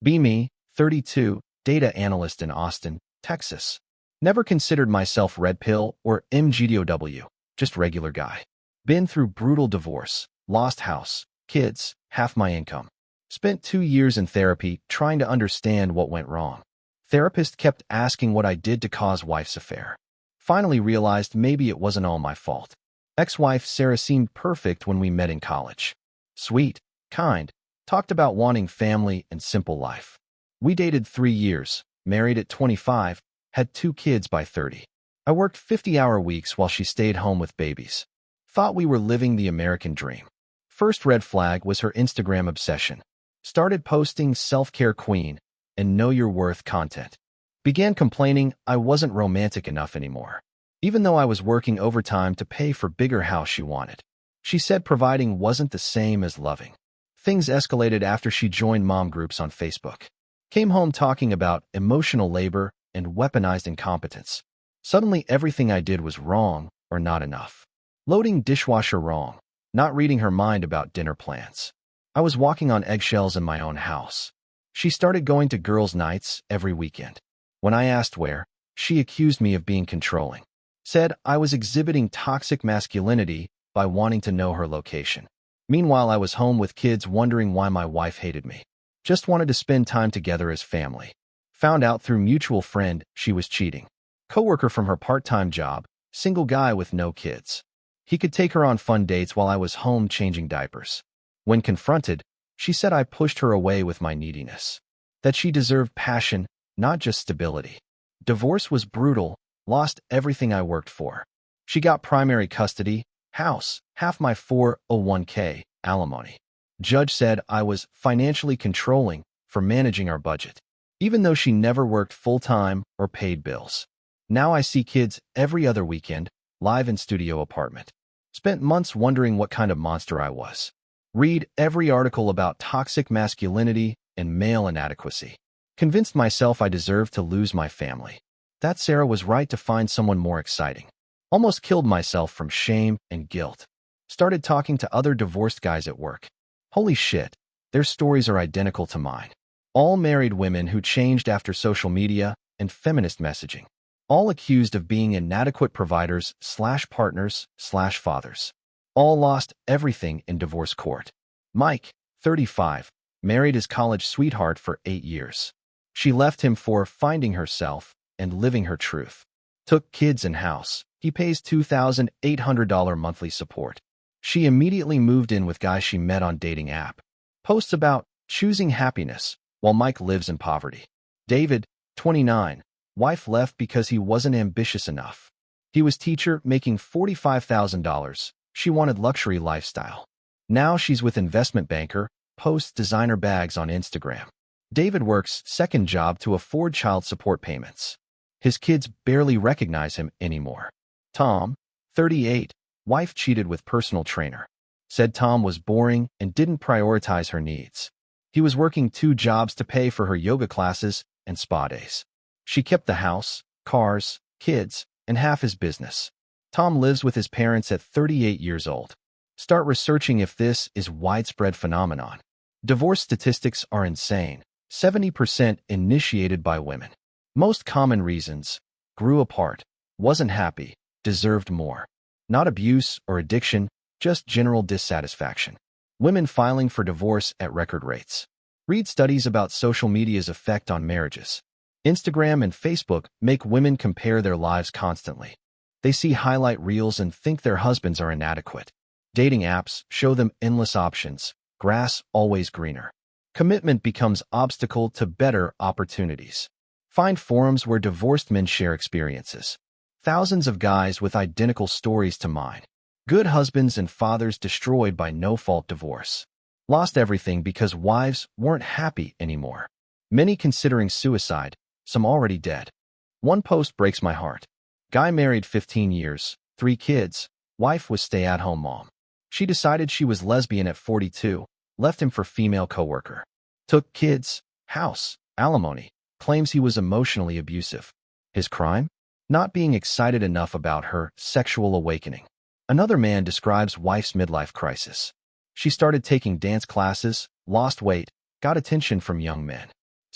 Be me, 32, data analyst in Austin, Texas. Never considered myself red pill or MGDOW, just regular guy. Been through brutal divorce, lost house, kids, half my income. Spent 2 years in therapy trying to understand what went wrong. Therapist kept asking what I did to cause wife's affair. Finally realized maybe it wasn't all my fault. Ex-wife Sarah seemed perfect when we met in college. Sweet, kind, talked about wanting family and simple life. We dated 3 years, married at 25, had 2 kids by 30. I worked 50-hour weeks while she stayed home with babies. Thought we were living the American dream. First red flag was her Instagram obsession. Started posting self-care queen and know your worth content. Began complaining I wasn't romantic enough anymore, even though I was working overtime to pay for bigger house she wanted. She said providing wasn't the same as loving. Things escalated after she joined mom groups on Facebook. Came home talking about emotional labor and weaponized incompetence. Suddenly everything I did was wrong or not enough. Loading dishwasher wrong, not reading her mind about dinner plans. I was walking on eggshells in my own house. She started going to girls' nights every weekend. When I asked where, she accused me of being controlling. Said I was exhibiting toxic masculinity by wanting to know her location. Meanwhile, I was home with kids wondering why my wife hated me. Just wanted to spend time together as family. Found out through mutual friend she was cheating. Coworker from her part-time job, single guy with no kids. He could take her on fun dates while I was home changing diapers. When confronted, she said I pushed her away with my neediness. That she deserved passion, not just stability. Divorce was brutal, lost everything I worked for. She got primary custody, house, half my 401k, alimony. Judge said I was financially controlling for managing our budget, even though she never worked full-time or paid bills. Now I see kids every other weekend, live in studio apartment. Spent months wondering what kind of monster I was. Read every article about toxic masculinity and male inadequacy. Convinced myself I deserved to lose my family. That Sarah was right to find someone more exciting. Almost killed myself from shame and guilt. Started talking to other divorced guys at work. Holy shit, their stories are identical to mine. All married women who changed after social media and feminist messaging. All accused of being inadequate providers/partners/fathers. All lost everything in divorce court. Mike, 35, married his college sweetheart for 8 years. She left him for finding herself and living her truth. Took kids and house. He pays $2,800 monthly support. She immediately moved in with guy she met on dating app. Posts about choosing happiness while Mike lives in poverty. David, 29, wife left because he wasn't ambitious enough. He was teacher making $45,000. She wanted luxury lifestyle. Now she's with investment banker, posts designer bags on Instagram. David works second job to afford child support payments. His kids barely recognize him anymore. Tom, 38, wife cheated with personal trainer. Said Tom was boring and didn't prioritize her needs. He was working 2 jobs to pay for her yoga classes and spa days. She kept the house, cars, kids, and half his business. Tom lives with his parents at 38 years old. Start researching if this is widespread phenomenon. Divorce statistics are insane. 70% initiated by women. Most common reasons: grew apart, wasn't happy, deserved more. Not abuse or addiction, just general dissatisfaction. Women filing for divorce at record rates. Read studies about social media's effect on marriages. Instagram and Facebook make women compare their lives constantly. They see highlight reels and think their husbands are inadequate. Dating apps show them endless options, grass always greener. Commitment becomes obstacle to better opportunities. Find forums where divorced men share experiences. Thousands of guys with identical stories to mine. Good husbands and fathers destroyed by no-fault divorce. Lost everything because wives weren't happy anymore. Many considering suicide, some already dead. One post breaks my heart. Guy married 15 years, 3 kids, wife was stay-at-home mom. She decided she was lesbian at 42, left him for female coworker. Took kids, house, alimony, claims he was emotionally abusive. His crime? Not being excited enough about her sexual awakening. Another man describes wife's midlife crisis. She started taking dance classes, lost weight, got attention from young men.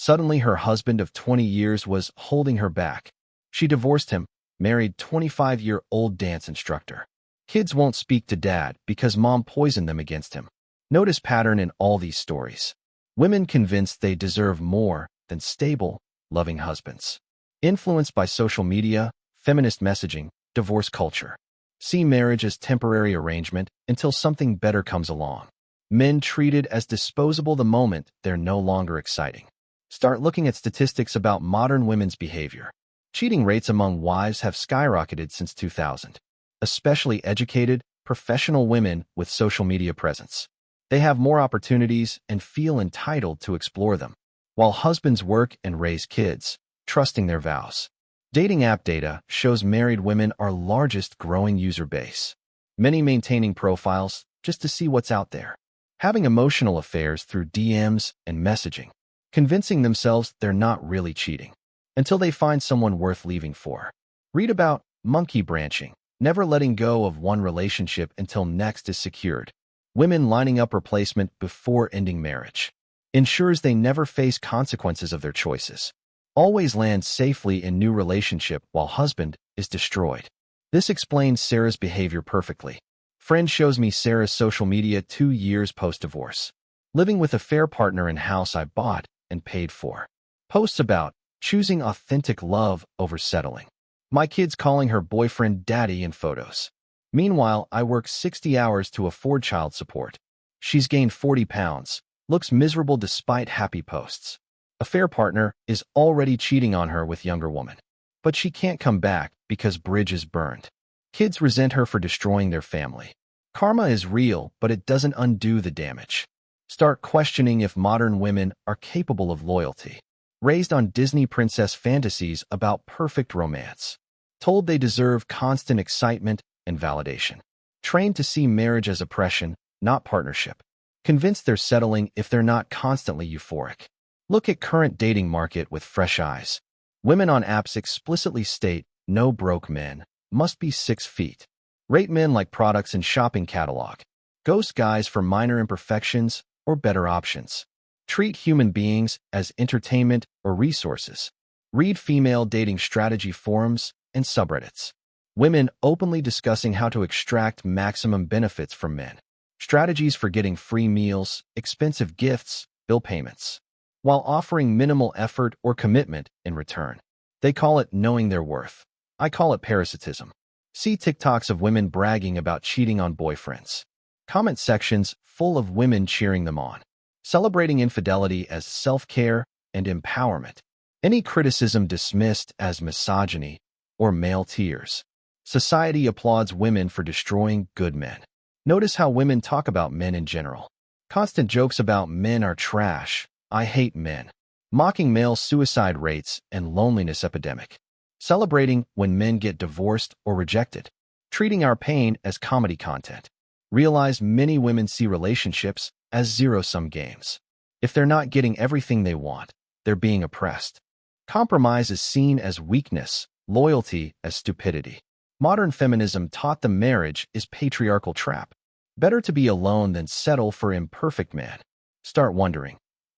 Suddenly, her husband of 20 years was holding her back. She divorced him, married 25-year-old dance instructor. Kids won't speak to dad because mom poisoned them against him. Notice pattern in all these stories. Women convinced they deserve more than stable, loving husbands. Influenced by social media, feminist messaging, divorce culture. See marriage as temporary arrangement until something better comes along. Men treated as disposable the moment they're no longer exciting. Start looking at statistics about modern women's behavior. Cheating rates among wives have skyrocketed since 2000. Especially educated, professional women with social media presence. They have more opportunities and feel entitled to explore them, while husbands work and raise kids, trusting their vows. Dating app data shows married women are largest growing user base. Many maintaining profiles just to see what's out there. Having emotional affairs through DMs and messaging. Convincing themselves they're not really cheating. Until they find someone worth leaving for. Read about monkey branching, never letting go of one relationship until next is secured. Women lining up replacement before ending marriage. Ensures they never face consequences of their choices. Always land safely in new relationship while husband is destroyed. This explains Sarah's behavior perfectly. Friend shows me Sarah's social media 2 years post-divorce. Living with a fair partner in house I bought and paid for. Posts about choosing authentic love over settling. My kids calling her boyfriend daddy in photos. Meanwhile, I work 60 hours to afford child support. She's gained 40 pounds, looks miserable despite happy posts. A fair partner is already cheating on her with younger woman. But she can't come back because bridge is burned. Kids resent her for destroying their family. Karma is real, but it doesn't undo the damage. Start questioning if modern women are capable of loyalty. Raised on Disney princess fantasies about perfect romance. Told they deserve constant excitement and validation. Trained to see marriage as oppression, not partnership. Convinced they're settling if they're not constantly euphoric. Look at current dating market with fresh eyes. Women on apps explicitly state, no broke men, must be 6 feet. Rate men like products in shopping catalog. Ghost guys for minor imperfections or better options. Treat human beings as entertainment or resources. Read female dating strategy forums and subreddits. Women openly discussing how to extract maximum benefits from men. Strategies for getting free meals, expensive gifts, bill payments, while offering minimal effort or commitment in return. They call it knowing their worth. I call it parasitism. See TikToks of women bragging about cheating on boyfriends. Comment sections full of women cheering them on. Celebrating infidelity as self-care and empowerment. Any criticism dismissed as misogyny or male tears. Society applauds women for destroying good men. Notice how women talk about men in general. Constant jokes about men are trash. I hate men. Mocking male suicide rates and loneliness epidemic. Celebrating when men get divorced or rejected. Treating our pain as comedy content. Realize many women see relationships as zero-sum games. If they're not getting everything they want, they're being oppressed. Compromise is seen as weakness, loyalty as stupidity. Modern feminism taught them marriage is patriarchal trap. Better to be alone than settle for imperfect men. Start wondering,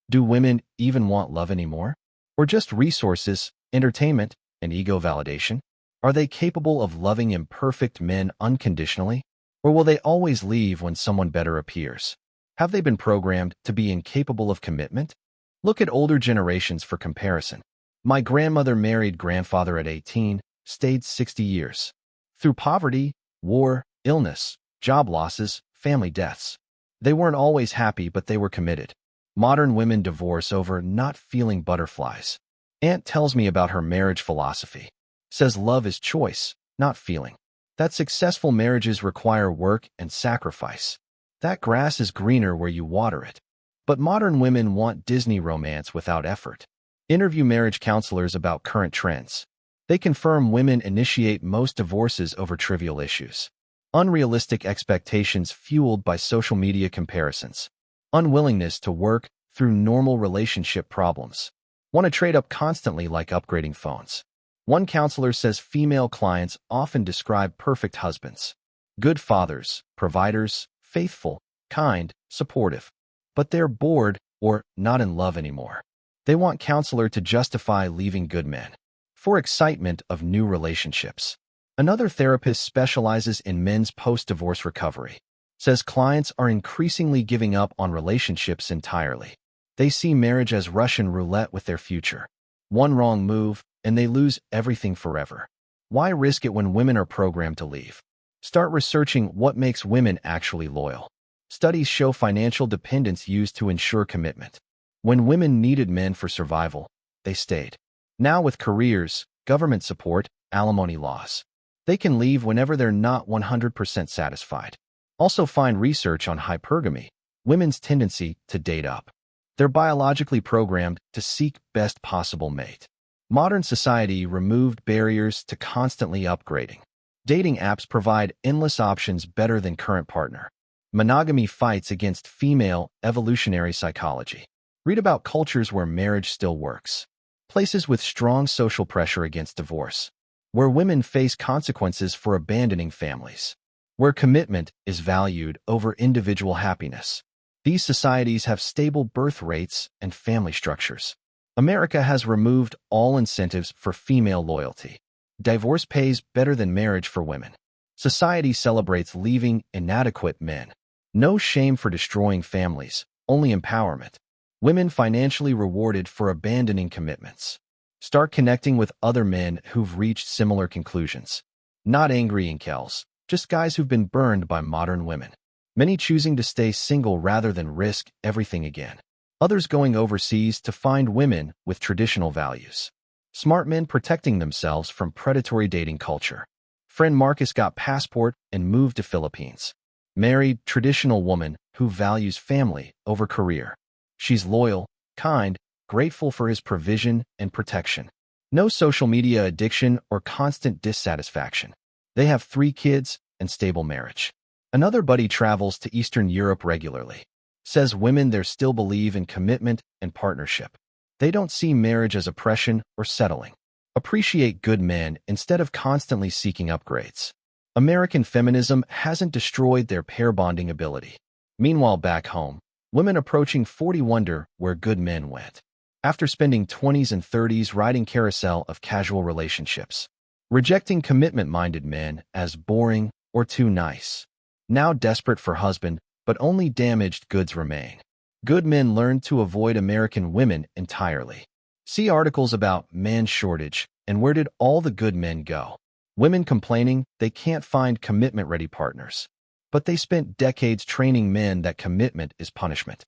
do women even want love anymore? Or just resources, entertainment, and ego validation? Are they capable of loving imperfect men unconditionally? Or will they always leave when someone better appears? Have they been programmed to be incapable of commitment? Look at older generations for comparison. My grandmother married grandfather at 18, stayed 60 years. Through poverty, war, illness, job losses, family deaths. They weren't always happy, but they were committed. Modern women divorce over not feeling butterflies. Aunt tells me about her marriage philosophy. Says love is choice, not feeling. That successful marriages require work and sacrifice. That grass is greener where you water it. But modern women want Disney romance without effort. Interview marriage counselors about current trends. They confirm women initiate most divorces over trivial issues. Unrealistic expectations fueled by social media comparisons. Unwillingness to work through normal relationship problems. Want to trade up constantly like upgrading phones. One counselor says female clients often describe perfect husbands. Good fathers, providers, faithful, kind, supportive. But they're bored or not in love anymore. They want counselor to justify leaving good men for excitement of new relationships. Another therapist specializes in men's post-divorce recovery. Says clients are increasingly giving up on relationships entirely. They see marriage as Russian roulette with their future. One wrong move, and they lose everything forever. Why risk it when women are programmed to leave? Start researching what makes women actually loyal. Studies show financial dependence used to ensure commitment. When women needed men for survival, they stayed. Now with careers, government support, alimony laws, they can leave whenever they're not 100% satisfied. Also find research on hypergamy, women's tendency to date up. They're biologically programmed to seek best possible mate. Modern society removed barriers to constantly upgrading. Dating apps provide endless options better than current partner. Monogamy fights against female evolutionary psychology. Read about cultures where marriage still works. Places with strong social pressure against divorce. Where women face consequences for abandoning families. Where commitment is valued over individual happiness. These societies have stable birth rates and family structures. America has removed all incentives for female loyalty. Divorce pays better than marriage for women. Society celebrates leaving inadequate men. No shame for destroying families, only empowerment. Women financially rewarded for abandoning commitments. Start connecting with other men who've reached similar conclusions. Not angry incels, just guys who've been burned by modern women. Many choosing to stay single rather than risk everything again. Others going overseas to find women with traditional values. Smart men protecting themselves from predatory dating culture. Friend Marcus got passport and moved to Philippines. Married, traditional woman who values family over career. She's loyal, kind, grateful for his provision and protection. No social media addiction or constant dissatisfaction. They have 3 kids and stable marriage. Another buddy travels to Eastern Europe regularly. Says women there still believe in commitment and partnership. They don't see marriage as oppression or settling. Appreciate good men instead of constantly seeking upgrades. American feminism hasn't destroyed their pair bonding ability. Meanwhile, back home, women approaching 40 wonder where good men went. After spending 20s and 30s riding carousel of casual relationships. Rejecting commitment-minded men as boring or too nice. Now desperate for husband, but only damaged goods remain. Good men learn to avoid American women entirely. See articles about man shortage and where did all the good men go. Women complaining they can't find commitment-ready partners. But they spent decades training men that commitment is punishment.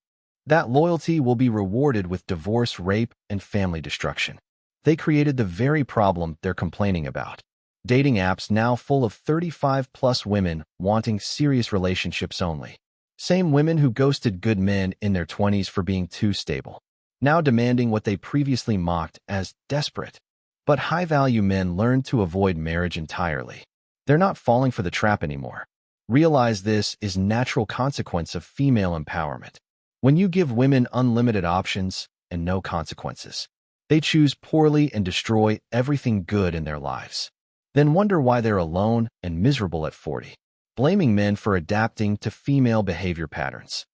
That loyalty will be rewarded with divorce, rape, and family destruction. They created the very problem they're complaining about. Dating apps now full of 35-plus women wanting serious relationships only. Same women who ghosted good men in their 20s for being too stable. Now demanding what they previously mocked as desperate. But high-value men learn to avoid marriage entirely. They're not falling for the trap anymore. Realize this is natural consequence of female empowerment. When you give women unlimited options and no consequences, they choose poorly and destroy everything good in their lives. Then wonder why they're alone and miserable at 40. Blaming men for adapting to female behavior patterns.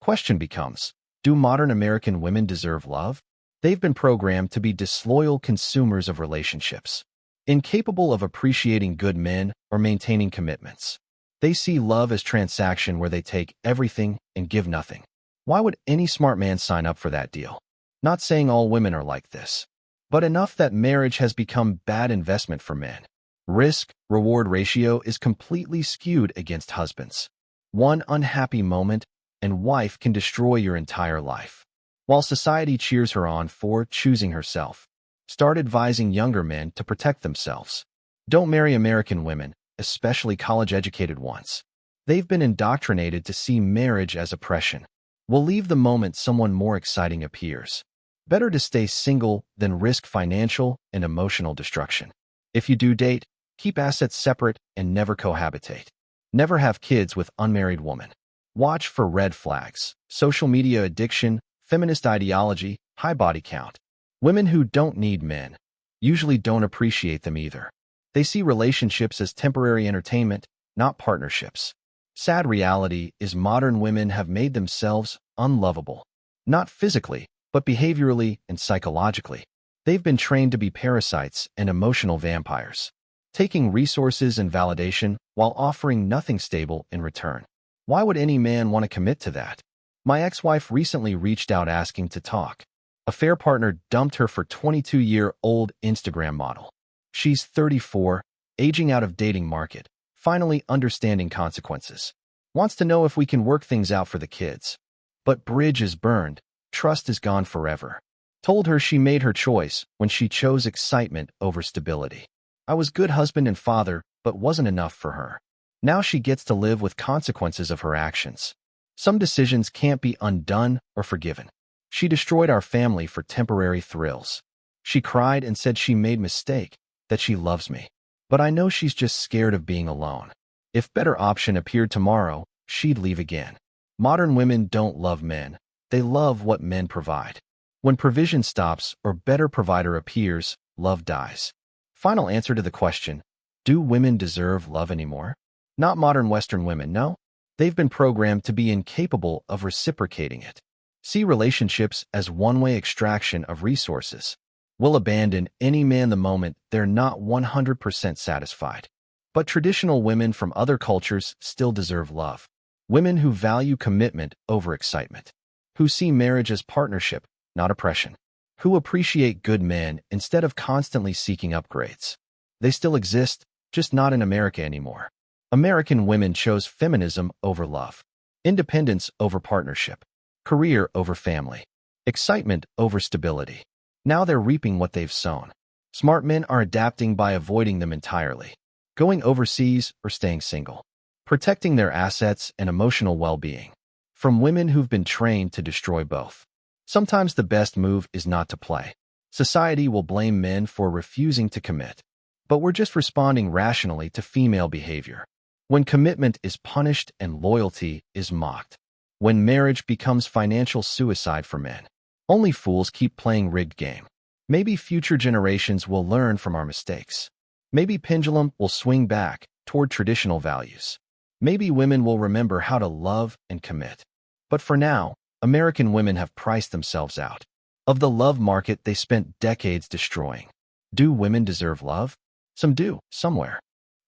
Question becomes, do modern American women deserve love? They've been programmed to be disloyal consumers of relationships, incapable of appreciating good men or maintaining commitments. They see love as transaction where they take everything and give nothing. Why would any smart man sign up for that deal? Not saying all women are like this, but enough that marriage has become bad investment for men. Risk-reward ratio is completely skewed against husbands. One unhappy moment and wife can destroy your entire life. While society cheers her on for choosing herself, start advising younger men to protect themselves. Don't marry American women, especially college-educated ones. They've been indoctrinated to see marriage as oppression. Will leave the moment someone more exciting appears. Better to stay single than risk financial and emotional destruction. If you do date, keep assets separate and never cohabitate. Never have kids with unmarried women. Watch for red flags, social media addiction, feminist ideology, high body count. Women who don't need men usually don't appreciate them either. They see relationships as temporary entertainment, not partnerships. Sad reality is modern women have made themselves unlovable. Not physically, But behaviorally and psychologically, they've been trained to be parasites and emotional vampires, taking resources and validation while offering nothing stable in return. Why would any man want to commit to that? My ex-wife recently reached out asking to talk. Affair partner dumped her for 22-year-old Instagram model. She's 34, aging out of dating market, finally understanding consequences. Wants to know if we can work things out for the kids. But bridge is burned, trust is gone forever. Told her she made her choice when she chose excitement over stability. I was good husband and father, but wasn't enough for her. Now she gets to live with consequences of her actions. Some decisions can't be undone or forgiven. She destroyed our family for temporary thrills. She cried and said she made mistake, that she loves me. But I know she's just scared of being alone. If better option appeared tomorrow, she'd leave again. Modern women don't love men. They love what men provide. When provision stops or better provider appears, love dies. Final answer to the question, do women deserve love anymore? Not modern Western women, no. They've been programmed to be incapable of reciprocating it. See relationships as one-way extraction of resources. Will abandon any man the moment they're not 100% satisfied. But traditional women from other cultures still deserve love. Women who value commitment over excitement. Who see marriage as partnership, not oppression. Who appreciate good men instead of constantly seeking upgrades. They still exist, just not in America anymore. American women chose feminism over love. Independence over partnership. Career over family. Excitement over stability. Now they're reaping what they've sown. Smart men are adapting by avoiding them entirely. Going overseas or staying single. Protecting their assets and emotional well-being. From women who've been trained to destroy both. Sometimes the best move is not to play. Society will blame men for refusing to commit. But we're just responding rationally to female behavior. When commitment is punished and loyalty is mocked. When marriage becomes financial suicide for men. Only fools keep playing rigged game. Maybe future generations will learn from our mistakes. Maybe pendulum will swing back toward traditional values. Maybe women will remember how to love and commit. But for now, American women have priced themselves out of the love market they spent decades destroying. Do women deserve love? Some do, somewhere.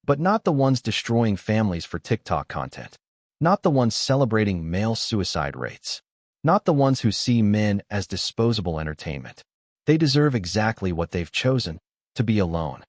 But not the ones destroying families for TikTok content. Not the ones celebrating male suicide rates. Not the ones who see men as disposable entertainment. They deserve exactly what they've chosen, to be alone.